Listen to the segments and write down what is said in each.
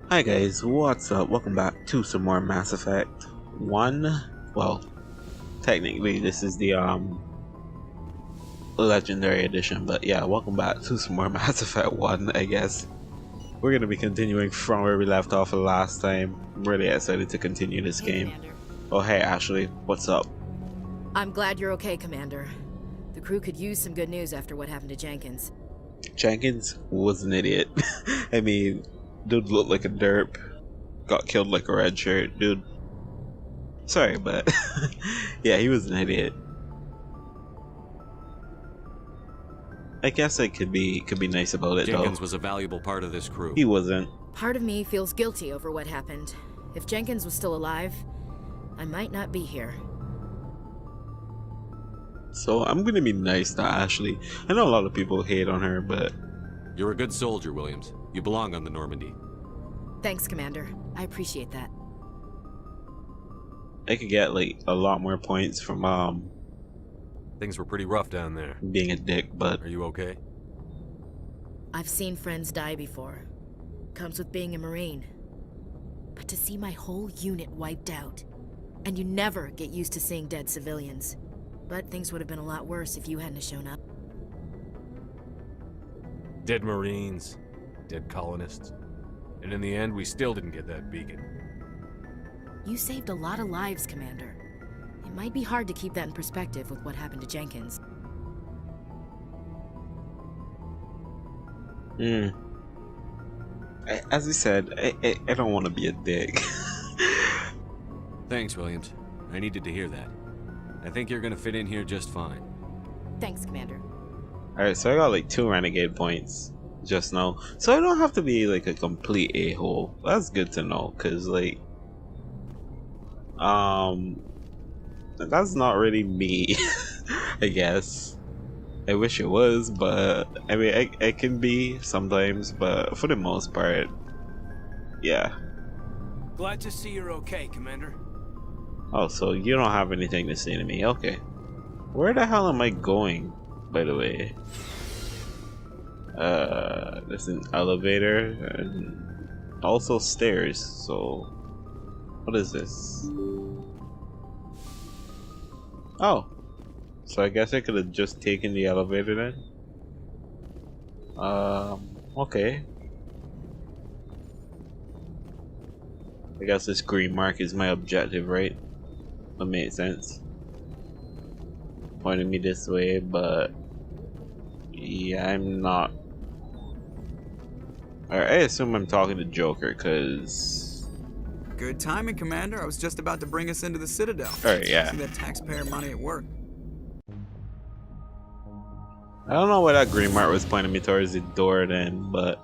Hi guys, what's up? Welcome back to some more Mass Effect 1. Well, technically this is the Legendary Edition, but yeah, welcome back to some more Mass Effect 1, I guess. We're gonna be continuing from where we left off last time. I'm really excited to continue this game. Commander. Oh hey Ashley, what's up? I'm glad you're okay, Commander. The crew could use some good news after what happened to Jenkins. Jenkins was an idiot. I mean, dude looked like a derp. Got killed like a red shirt, dude. Sorry, but yeah, he was an idiot. I guess I could be nice about it. Jenkins though. was a valuable part of this crew. He wasn't. Part of me feels guilty over what happened. If Jenkins was still alive, I might not be here. So I'm gonna be nice to Ashley. I know a lot of people hate on her, but You're a good soldier, Williams. You belong on the Normandy. Thanks, Commander. I appreciate that. I could get like a lot more points from Things were pretty rough down there. being a dick, but Are you okay? I've seen friends die before. Comes with being a Marine. But to see my whole unit wiped out, and you never get used to seeing dead civilians. But things would have been a lot worse if you hadn't shown up. Dead Marines, dead colonists. And in the end, we still didn't get that beacon. You saved a lot of lives, Commander. It might be hard to keep that in perspective with what happened to Jenkins. as I said, I don't want to be a dick. Thanks, Williams. I needed to hear that. I think you're gonna fit in here just fine. Thanks, Commander. Alright, so I got like 2 renegade points just now. So I don't have to be like a complete a-hole. That's good to know, cause like that's not really me. I guess. I wish it was, but I mean I can be sometimes, but for the most part, yeah. Glad to see you're okay, Commander. Oh, so you don't have anything to say to me. Okay. Where the hell am I going, by the way? There's an elevator and also stairs, so what is this? Oh. So I guess I could have just taken the elevator then? Okay. I guess this green mark is my objective, right? That made sense. Pointing me this way, but yeah, I'm not. Alright, I assume I'm talking to Joker, cause Good timing, Commander. I was just about to bring us into the Citadel. Alright, yeah. See that taxpayer money at work. I don't know why that green mark was pointing me towards the door then, but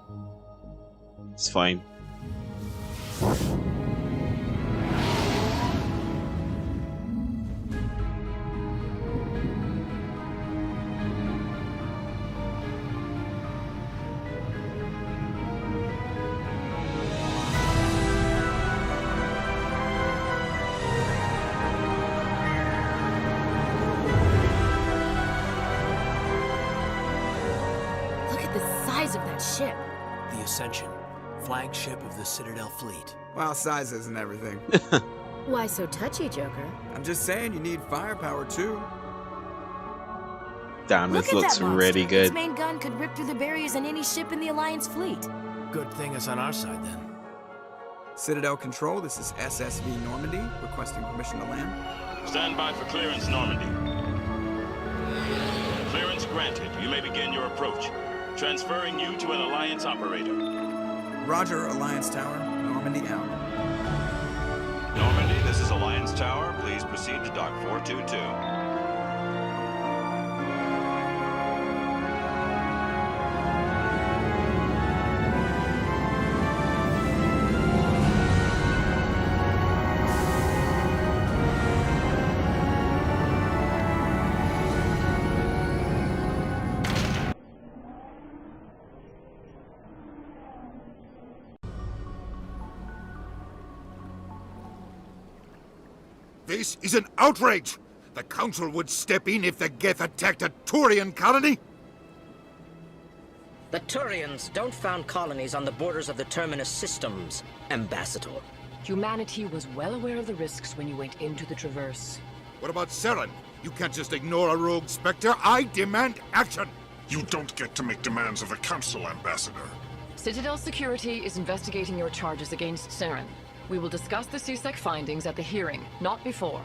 it's fine. Of that ship. The Ascension, flagship of the Citadel fleet. Well, size isn't everything. Why so touchy, Joker? I'm just saying you need firepower too. Damn, Look this at looks that monster. really Its good. main gun could rip through the barriers in any ship in the Alliance fleet. Good thing it's on our side then. Citadel Control, this is SSV Normandy, requesting permission to land. Stand by for clearance, Normandy. Clearance granted. You may begin your approach. Transferring you to an Alliance operator. Roger, Alliance Tower, Normandy out. Normandy, this is Alliance Tower. Please proceed to Dock 422. This is an outrage! The Council would step in if the Geth attacked a Turian colony? The Turians don't found colonies on the borders of the Terminus systems, Ambassador. Humanity was well aware of the risks when you went into the Traverse. What about Saren? You can't just ignore a rogue Spectre. I demand action! You don't get to make demands of the Council, Ambassador. Citadel Security is investigating your charges against Saren. We will discuss the CSEC findings at the hearing, not before.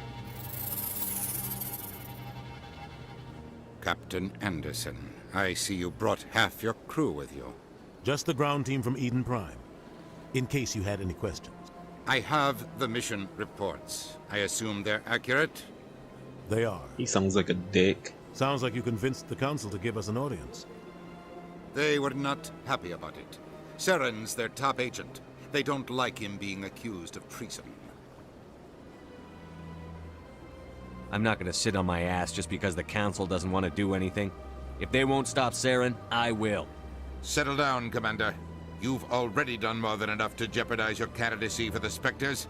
Captain Anderson, I see you brought half your crew with you. Just the ground team from Eden Prime, in case you had any questions. I have the mission reports. I assume they're accurate? They are. He sounds like a dick. Sounds like you convinced the Council to give us an audience. They were not happy about it. Saren's their top agent. They don't like him being accused of treason. I'm not gonna sit on my ass just because the Council doesn't want to do anything. If they won't stop Saren, I will. Settle down, Commander. You've already done more than enough to jeopardize your candidacy for the Spectres.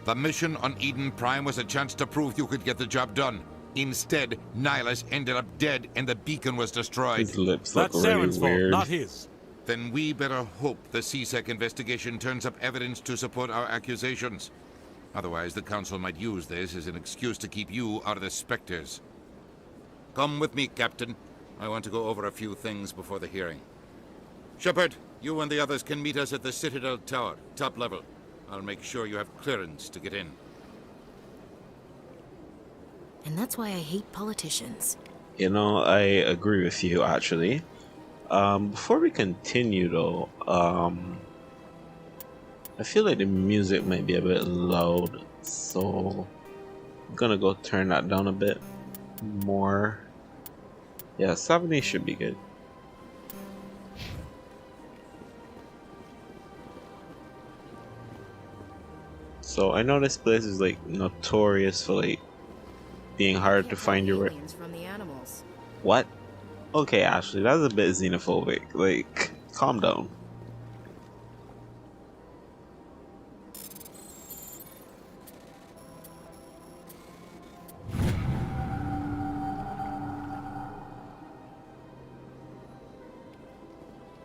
The mission on Eden Prime was a chance to prove you could get the job done. Instead, Nihilus ended up dead and the beacon was destroyed. His lips look That's really Saren's weird. fault, not his. Then we better hope the CSEC investigation turns up evidence to support our accusations. Otherwise, the Council might use this as an excuse to keep you out of the Spectres. Come with me, Captain. I want to go over a few things before the hearing. Shepard, you and the others can meet us at the Citadel Tower, top level. I'll make sure you have clearance to get in. And that's why I hate politicians. You know, I agree with you, actually. Before we continue, though, I feel like the music might be a bit loud, so I'm gonna go turn that down a bit more. Yeah, 70 should be good. So I know this place is like notorious for like being hard to find your way. From the animals. What? Okay, Ashley, that's a bit xenophobic. Like, calm down.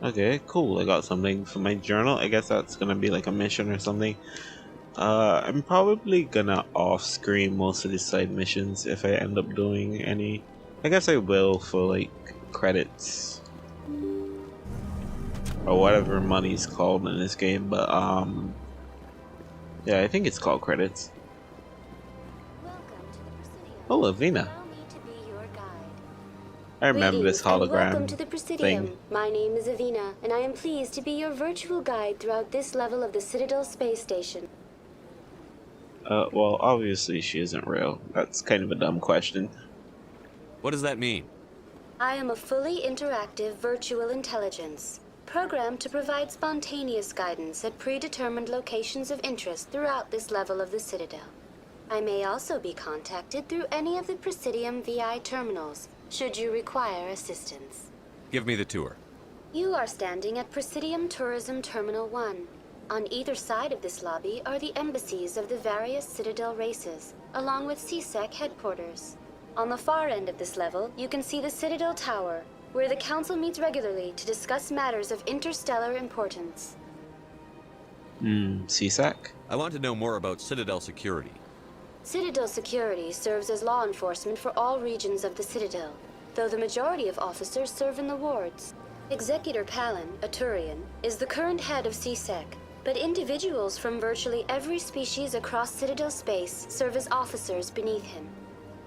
Okay, cool. I got something for my journal. I guess that's gonna be like a mission or something. I'm probably gonna off-screen most of the side missions if I end up doing any. I guess I will for like credits or whatever money's called in this game, but yeah, I think it's called credits. Oh, Avina. I remember this hologram welcome to the Presidium. thing. My name is Avina, and I am pleased to be your virtual guide throughout this level of the Citadel space station. Well, obviously she isn't real. That's kind of a dumb question. What does that mean? I am a fully interactive virtual intelligence, programmed to provide spontaneous guidance at predetermined locations of interest throughout this level of the Citadel. I may also be contacted through any of the Presidium VI terminals, should you require assistance. Give me the tour. You are standing at Presidium Tourism Terminal 1. On either side of this lobby are the embassies of the various Citadel races, along with CSEC headquarters. On the far end of this level, you can see the Citadel Tower, where the Council meets regularly to discuss matters of interstellar importance. CSEC? I want to know more about Citadel security. Citadel Security serves as law enforcement for all regions of the Citadel, though the majority of officers serve in the wards. Executor Palin, a Turian, is the current head of CSEC, but individuals from virtually every species across Citadel space serve as officers beneath him.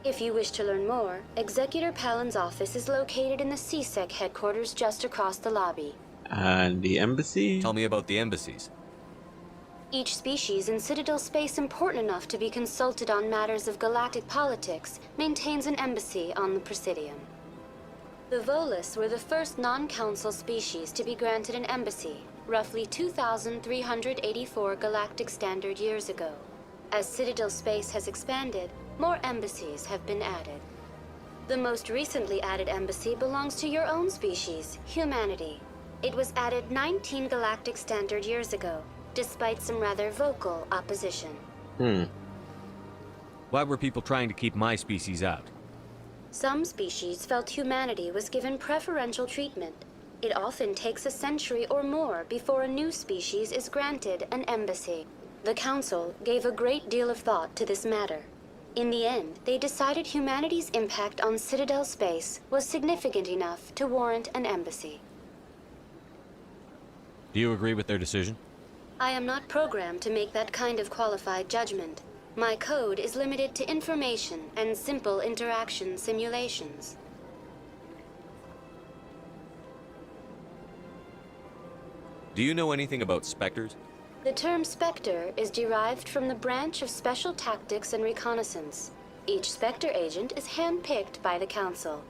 If you wish to learn more, Executor Palin's office is located in the CSEC headquarters just across the lobby. And the embassy? Tell me about the embassies. Each species in Citadel space important enough to be consulted on matters of galactic politics maintains an embassy on the Presidium. The Volus were the first non-council species to be granted an embassy, roughly 2,384 galactic standard years ago. As Citadel space has expanded, more embassies have been added. The most recently added embassy belongs to your own species, humanity. It was added 19 galactic standard years ago, despite some rather vocal opposition. Why were people trying to keep my species out? Some species felt humanity was given preferential treatment. It often takes a century or more before a new species is granted an embassy. The Council gave a great deal of thought to this matter. In the end, they decided humanity's impact on Citadel space was significant enough to warrant an embassy. Do you agree with their decision? I am not programmed to make that kind of qualified judgment. My code is limited to information and simple interaction simulations. Do you know anything about specters? The term Spectre is derived from the branch of Special Tactics and Reconnaissance. Each Spectre agent is handpicked by the Council.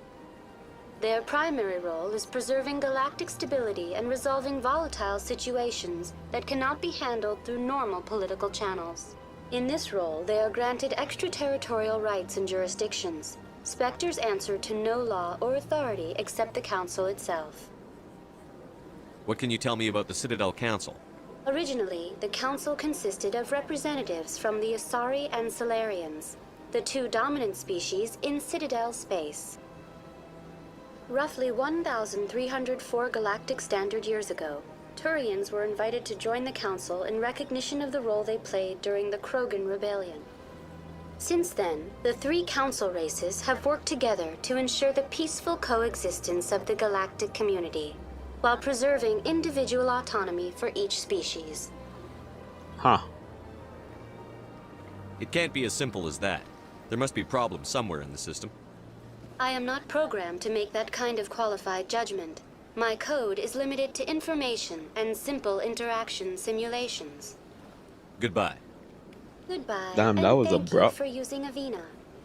Their primary role is preserving galactic stability and resolving volatile situations that cannot be handled through normal political channels. In this role, they are granted extraterritorial rights and jurisdictions. Spectres answer to no law or authority except the Council itself. What can you tell me about the Citadel Council? Originally, the Council consisted of representatives from the Asari and Solarians, the two dominant species in Citadel space. Roughly 1,304 galactic standard years ago, Turians were invited to join the Council in recognition of the role they played during the Krogan Rebellion. Since then, the three Council races have worked together to ensure the peaceful coexistence of the galactic community, while preserving individual autonomy for each species. Huh. It can't be as simple as that. There must be problems somewhere in the system. I am not programmed to make that kind of qualified judgment. My code is limited to information and simple interaction simulations. Goodbye. Goodbye. Damn, that was thank abrupt. you for using Avina.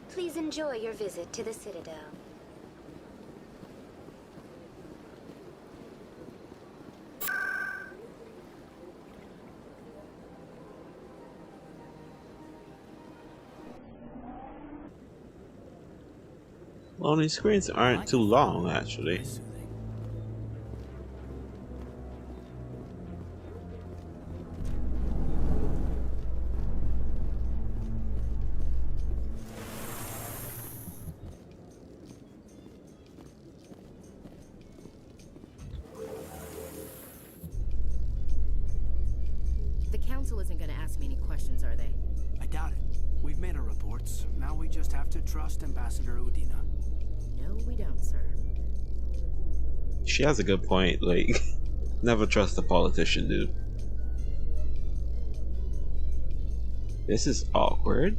Please enjoy your visit to the Citadel. Loading screens aren't too long, actually. The Council isn't going to ask me any questions, are they? I doubt it. We've made our reports. Now we just have to trust Ambassador Udina. No, we don't, sir. She has a good point, like, never trust a politician, dude. This is awkward.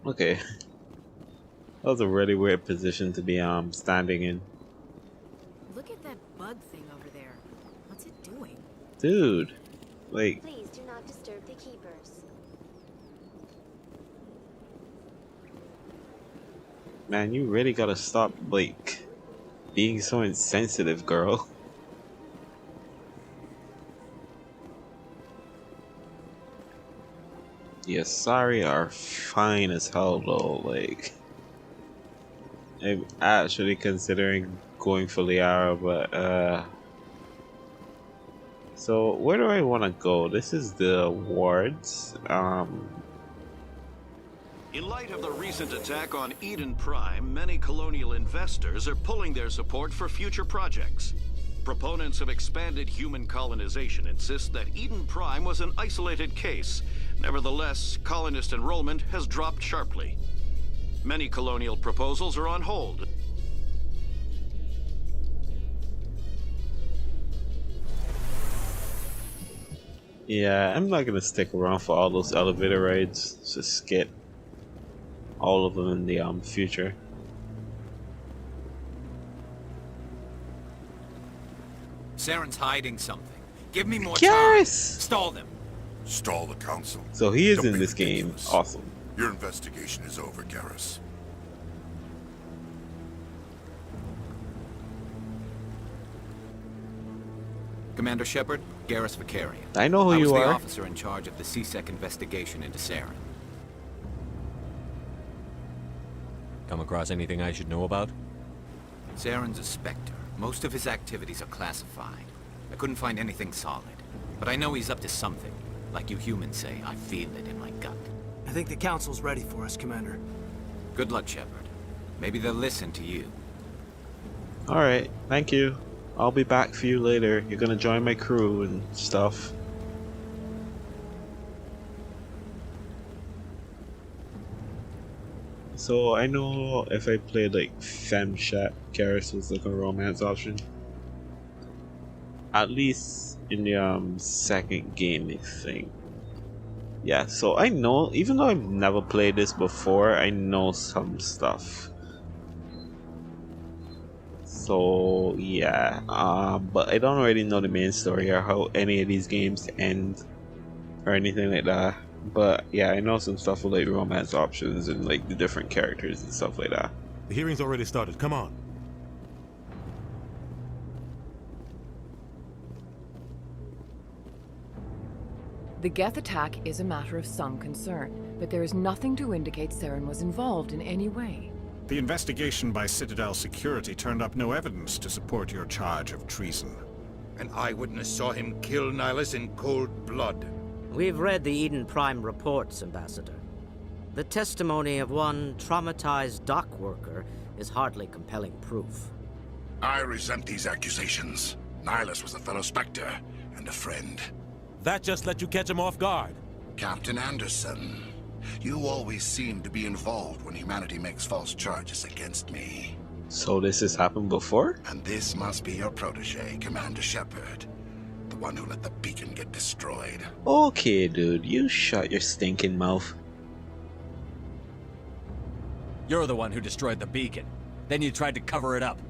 Okay. That was a really weird position to be standing in. Look at that bug thing over there. What's it doing? Dude. Like, Please do not disturb the keepers. man, you really gotta stop, like, being so insensitive, girl. The Asari are fine as hell, though. Like, I'm actually considering going for Liara, but, so, where do I want to go? This is the wards. In light of the recent attack on Eden Prime, many colonial investors are pulling their support for future projects. Proponents of expanded human colonization insist that Eden Prime was an isolated case. Nevertheless, colonist enrollment has dropped sharply. Many colonial proposals are on hold. Yeah, I'm not gonna stick around for all those elevator rides. Just skip all of them in the future. Saren's hiding something. Give me more Yes! time. Stall them. Stall the council. So he is Don't in be this game. ridiculous. Awesome. Your investigation is over, Garrus. Commander Shepard, Garrus Vicarian. I know who I was you the are. officer in charge of the CSEC investigation into Saren. Come across anything I should know about? Saren's a Spectre. Most of his activities are classified. I couldn't find anything solid. But I know he's up to something. Like you humans say, I feel it in my gut. I think the Council's ready for us, Commander. Good luck, Shepard. Maybe they'll listen to you. Alright, thank you. I'll be back for you later. You're gonna join my crew and stuff. So I know if I played like FemShat, Garrus was like a romance option. At least in the second game, I think. Yeah, so I know, even though I've never played this before, I know some stuff. So yeah, but I don't really know the main story or how any of these games end or anything like that. But yeah, I know some stuff with like romance options and like the different characters and stuff like that. The hearing's already started. Come on. The Geth attack is a matter of some concern, but there is nothing to indicate Saren was involved in any way. The investigation by Citadel Security turned up no evidence to support your charge of treason. An eyewitness saw him kill Nihilus in cold blood. We've read the Eden Prime reports, Ambassador. The testimony of one traumatized dock worker is hardly compelling proof. I resent these accusations. Nihilus was a fellow Spectre and a friend. That just let you catch him off guard. Captain Anderson, you always seem to be involved when humanity makes false charges against me. So this has happened before? And this must be your protege, Commander Shepard. The one who let the beacon get destroyed. Okay, dude, you shut your stinking mouth. You're the one who destroyed the beacon. Then you tried to cover it up.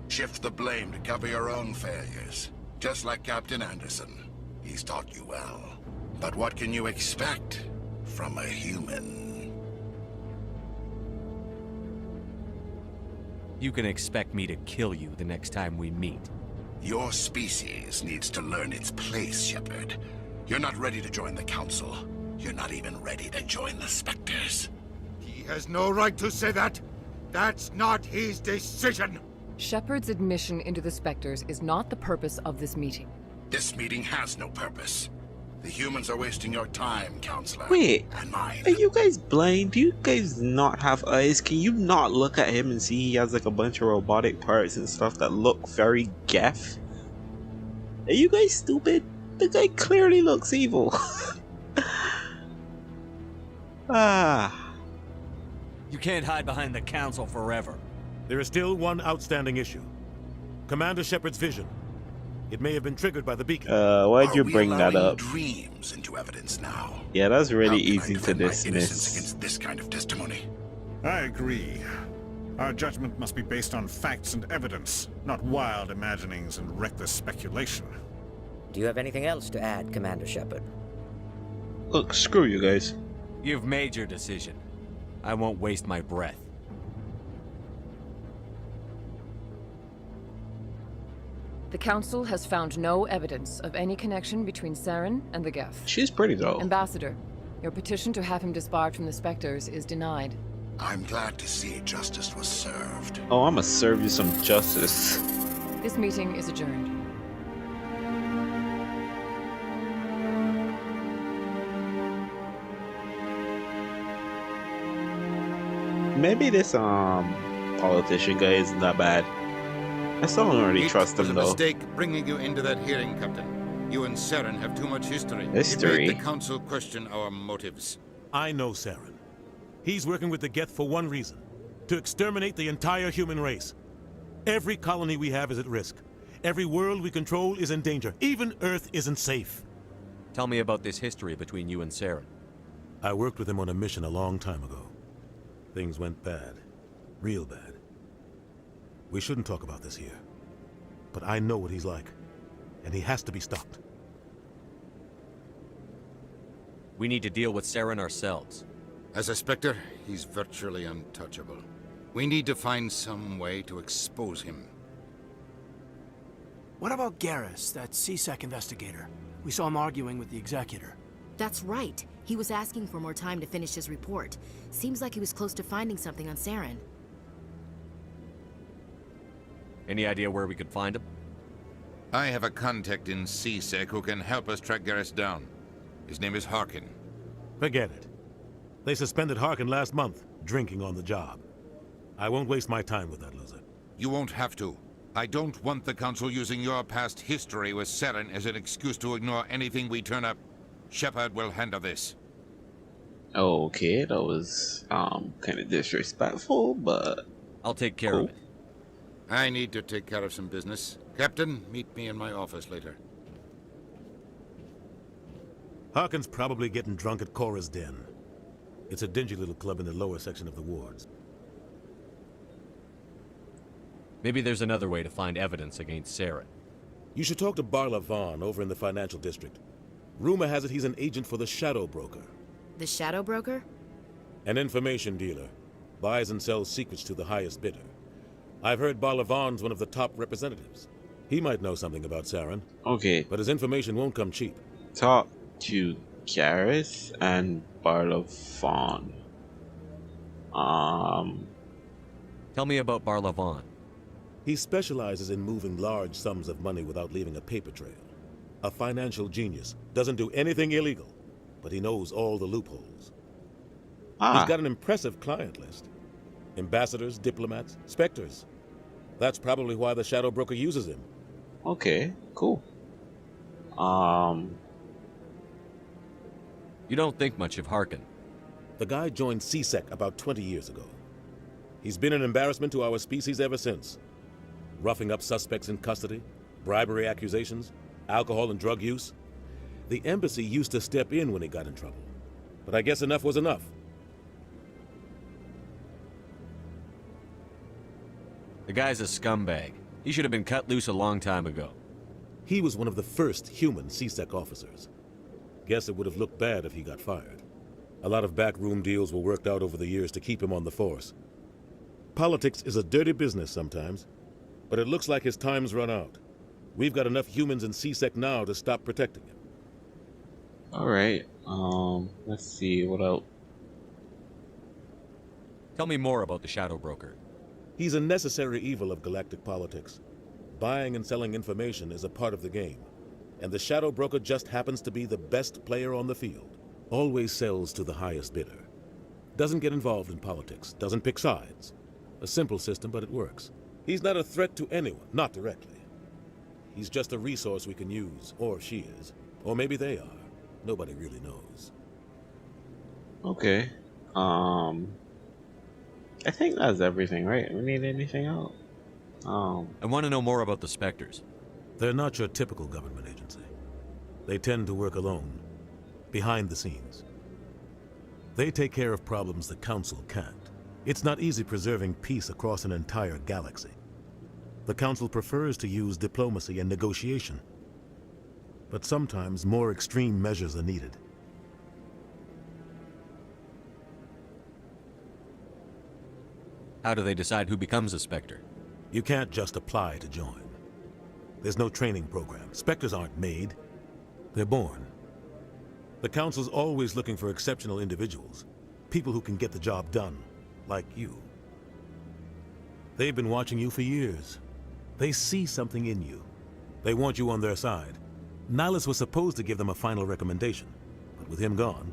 Shift the blame to cover your own failures. Just like Captain Anderson. He's taught you well. But what can you expect from a human? You can expect me to kill you the next time we meet. Your species needs to learn its place, Shepard. You're not ready to join the Council. You're not even ready to join the Spectres. He has no right to say that. That's not his decision. Shepard's admission into the Spectres is not the purpose of this meeting. This meeting has no purpose. The humans are wasting your time, Counselor. Wait, and mine. Are you guys blind? Do you guys not have eyes? Can you not look at him and see he has like a bunch of robotic parts and stuff that look very Geth? Are you guys stupid? The guy clearly looks evil. You can't hide behind the Council forever. There is still one outstanding issue. Commander Shepard's vision. It may have been triggered by the beacon. Why'd you bring that up? Dreams into evidence now. Yeah, that's really easy to dismiss. Against this kind of testimony. I agree. Our judgment must be based on facts and evidence, not wild imaginings and reckless speculation. Do you have anything else to add, Commander Shepard? Look, screw you guys. You've made your decision. I won't waste my breath. The Council has found no evidence of any connection between Saren and the Geth. She's pretty though. Ambassador, your petition to have him disbarred from the Spectres is denied. I'm glad to see justice was served. Oh, I'm gonna serve you some justice. This meeting is adjourned. Maybe this politician guy isn't that bad. I still don't really trust him though. It was a mistake bringing you into that hearing, Captain. You and Saren have too much history. History? It made the Council question our motives. I know Saren. He's working with the Geth for one reason. To exterminate the entire human race. Every colony we have is at risk. Every world we control is in danger. Even Earth isn't safe. Tell me about this history between you and Saren. I worked with him on a mission a long time ago. Things went bad. Real bad. We shouldn't talk about this here. But I know what he's like. And he has to be stopped. We need to deal with Saren ourselves. As a Spectre, he's virtually untouchable. We need to find some way to expose him. What about Garrus, that CSEC investigator? We saw him arguing with the Executor. That's right. He was asking for more time to finish his report. Seems like he was close to finding something on Saren. Any idea where we could find him? I have a contact in CSEC who can help us track Garrus down. His name is Harkin. Forget it. They suspended Harkin last month, drinking on the job. I won't waste my time with that loser. You won't have to. I don't want the Council using your past history with Saren as an excuse to ignore anything we turn up. Shepard will handle this. Okay, that was kind of disrespectful, but I'll take care of it. I need to take care of some business. Captain, meet me in my office later. Harkin's probably getting drunk at Cora's Den. It's a dingy little club in the lower section of the wards. Maybe there's another way to find evidence against Saren. You should talk to Barla Vaughn over in the financial district. Rumor has it he's an agent for the Shadow Broker. The Shadow Broker? An information dealer. Buys and sells secrets to the highest bidder. I've heard Barla Vaughn's one of the top representatives. He might know something about Saren. Okay. But his information won't come cheap. Talk to Gareth and Barla Vaughn. Tell me about Barla Vaughn. He specializes in moving large sums of money without leaving a paper trail. A financial genius. Doesn't do anything illegal, but he knows all the loopholes. He's got an impressive client list. Ambassadors, diplomats, specters. That's probably why the Shadow Broker uses him. Okay, cool. You don't think much of Harkin. The guy joined CSEC about 20 years ago. He's been an embarrassment to our species ever since. Roughing up suspects in custody, bribery accusations, alcohol and drug use. The embassy used to step in when he got in trouble. But I guess enough was enough. The guy's a scumbag. He should have been cut loose a long time ago. He was one of the first human CSEC officers. Guess it would have looked bad if he got fired. A lot of backroom deals were worked out over the years to keep him on the force. Politics is a dirty business sometimes, but it looks like his time's run out. We've got enough humans in CSEC now to stop protecting him. Alright, let's see, what else? Tell me more about the Shadow Broker. He's a necessary evil of galactic politics. Buying and selling information is a part of the game, and the Shadow Broker just happens to be the best player on the field. Always sells to the highest bidder. Doesn't get involved in politics, doesn't pick sides. A simple system, but it works. He's not a threat to anyone, not directly. He's just a resource we can use, or she is. Or maybe they are. Nobody really knows. Okay. I think that's everything, right? We need anything else? I want to know more about the Spectres. They're not your typical government agency. They tend to work alone, behind the scenes. They take care of problems the Council can't. It's not easy preserving peace across an entire galaxy. The Council prefers to use diplomacy and negotiation. But sometimes more extreme measures are needed. How do they decide who becomes a Spectre? You can't just apply to join. There's no training program. Spectres aren't made. They're born. The Council's always looking for exceptional individuals. People who can get the job done, like you. They've been watching you for years. They see something in you. They want you on their side. Nihilus was supposed to give them a final recommendation, but with him gone,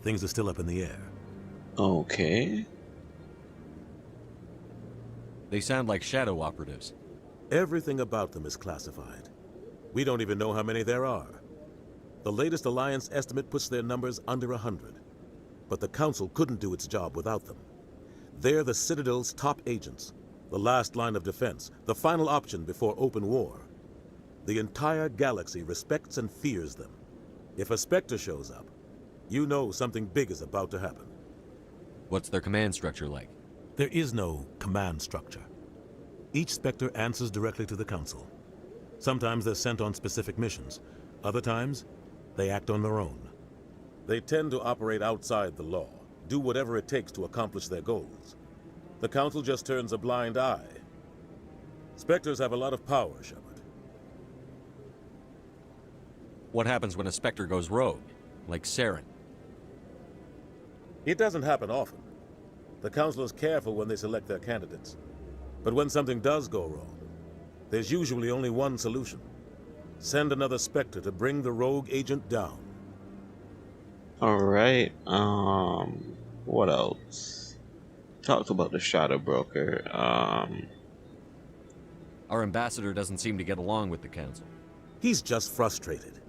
things are still up in the air. Okay. They sound like shadow operatives. Everything about them is classified. We don't even know how many there are. The latest Alliance estimate puts their numbers under 100. But the Council couldn't do its job without them. They're the Citadel's top agents, the last line of defense, the final option before open war. The entire galaxy respects and fears them. If a Spectre shows up, you know something big is about to happen. What's their command structure like? There is no command structure. Each Spectre answers directly to the Council. Sometimes they're sent on specific missions. Other times, they act on their own. They tend to operate outside the law, do whatever it takes to accomplish their goals. The Council just turns a blind eye. Spectres have a lot of power, Shepard. What happens when a Spectre goes rogue, like Saren? It doesn't happen often. The Council is careful when they select their candidates. But when something does go wrong, there's usually only one solution. Send another Spectre to bring the rogue agent down. Alright, what else? talked about the Shadow Broker. Our ambassador doesn't seem to get along with the council. He's just frustrated.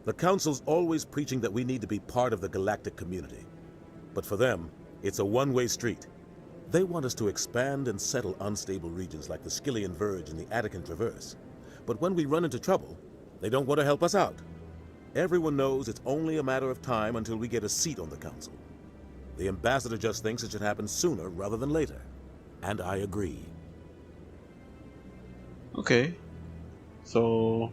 The council's always preaching that we need to be part of the galactic community. But for them, it's a one-way street. They want us to expand and settle unstable regions like the Skillian Verge and the Attican Traverse. But when we run into trouble, they don't want to help us out. Everyone knows it's only a matter of time until we get a seat on the council. The ambassador just thinks it should happen sooner rather than later. And I agree. Okay. So...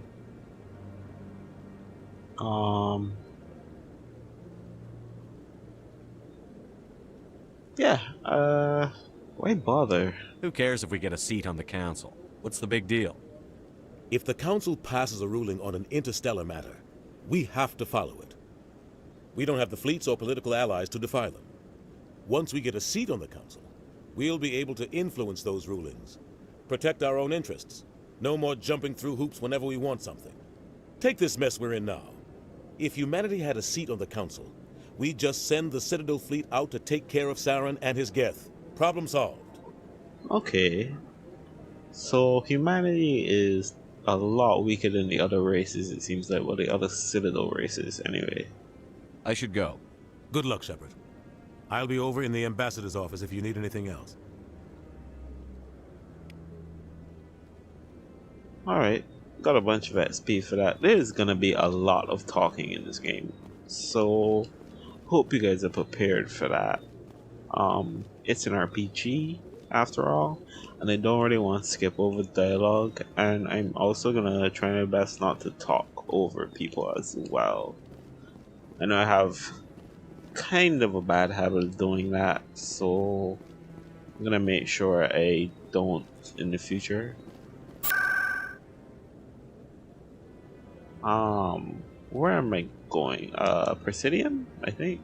yeah, why bother? Who cares if we get a seat on the council? What's the big deal? If the council passes a ruling on an interstellar matter, we have to follow it. We don't have the fleets or political allies to defy them. Once we get a seat on the council, we'll be able to influence those rulings, protect our own interests. No more jumping through hoops whenever we want something. Take this mess we're in now. If humanity had a seat on the council, we'd just send the Citadel fleet out to take care of Saren and his Geth. Problem solved. Okay. So humanity is a lot weaker than the other races, it seems like. Well, the other Citadel races, anyway. I should go. Good luck, Shepard. I'll be over in the ambassador's office if you need anything else. Alright, got a bunch of XP for that. There's gonna be a lot of talking in this game, so hope you guys are prepared for that. It's an RPG after all, and I don't really want to skip over dialogue, and I'm also gonna try my best not to talk over people as well. I know I have kind of a bad habit of doing that, so I'm gonna make sure I don't in the future. Where am I going? Presidium, I think.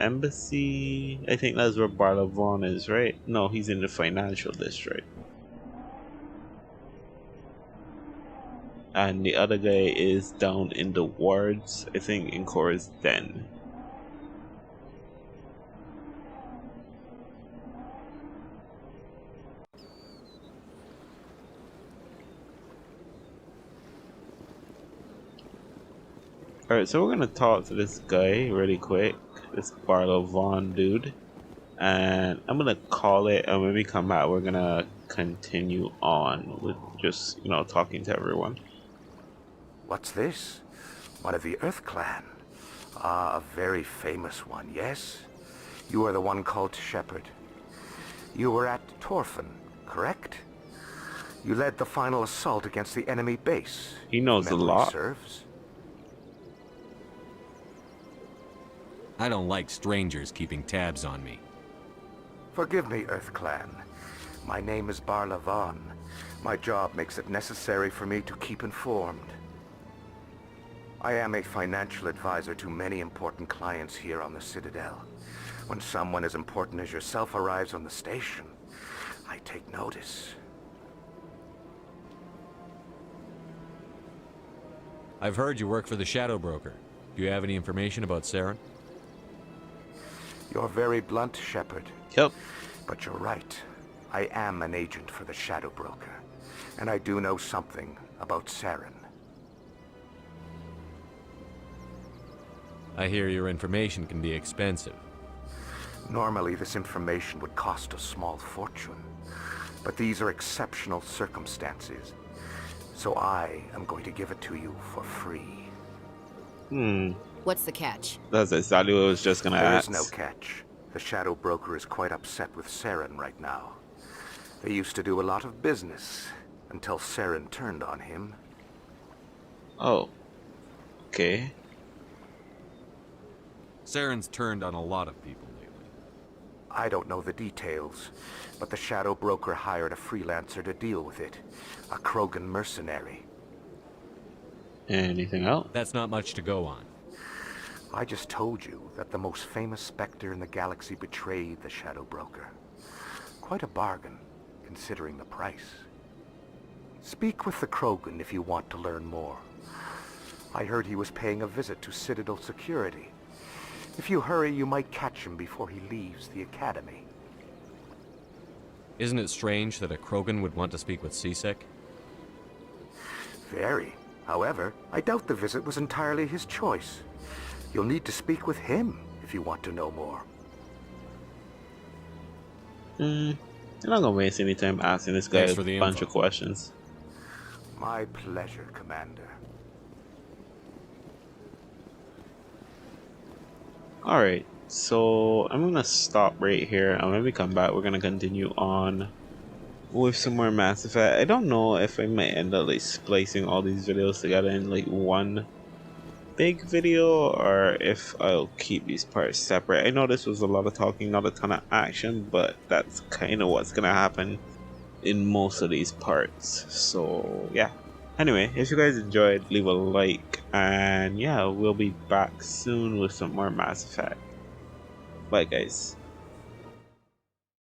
Embassy. I think that's where Barla Vaughn is, right? No, he's in the financial district. And the other guy is down in the wards, I think in Cora's Den. Alright, so we're gonna talk to this guy really quick, this Barlow Vaughn dude, and I'm gonna call it, and when we come back we're gonna continue on with just, you know, talking to everyone. What's this? One of the Earth Clan. Ah, a very famous one, yes? You are the one called Shepard. You were at Torfan, correct? You led the final assault against the enemy base. He knows a lot. Serves. I don't like strangers keeping tabs on me. Forgive me, Earth Clan. My name is Barla Vaughn. My job makes it necessary for me to keep informed. I am a financial advisor to many important clients here on the Citadel. When someone as important as yourself arrives on the station, I take notice. I've heard you work for the Shadow Broker. Do you have any information about Saren? You're very blunt, Shepard. Yep. But you're right. I am an agent for the Shadow Broker, and I do know something about Saren. I hear your information can be expensive. Normally, this information would cost a small fortune, but these are exceptional circumstances, so I am going to give it to you for free. What's the catch? That's exactly what I was just gonna ask. There is no catch. The Shadow Broker is quite upset with Saren right now. They used to do a lot of business until Saren turned on him. Oh. Okay. Saren's turned on a lot of people lately. I don't know the details, but the Shadow Broker hired a freelancer to deal with it. A Krogan mercenary. Anything else? That's not much to go on. I just told you that the most famous Spectre in the galaxy betrayed the Shadow Broker. Quite a bargain, considering the price. Speak with the Krogan if you want to learn more. I heard he was paying a visit to Citadel security. If you hurry, you might catch him before he leaves the academy. Isn't it strange that a Krogan would want to speak with C-Sec? Very. However, I doubt the visit was entirely his choice. You'll need to speak with him if you want to know more. I'm not gonna waste any time asking this guy Thanks for a the bunch info. of questions. My pleasure, Commander. Alright, so I'm gonna stop right here, and when we come back we're gonna continue on with some more Mass Effect. I don't know if I might end up like splicing all these videos together in like one big video, or if I'll keep these parts separate. I know this was a lot of talking, not a ton of action, but that's kind of what's gonna happen in most of these parts. So yeah, anyway, if you guys enjoyed, leave a like, and yeah, we'll be back soon with some more Mass Effect. Bye guys.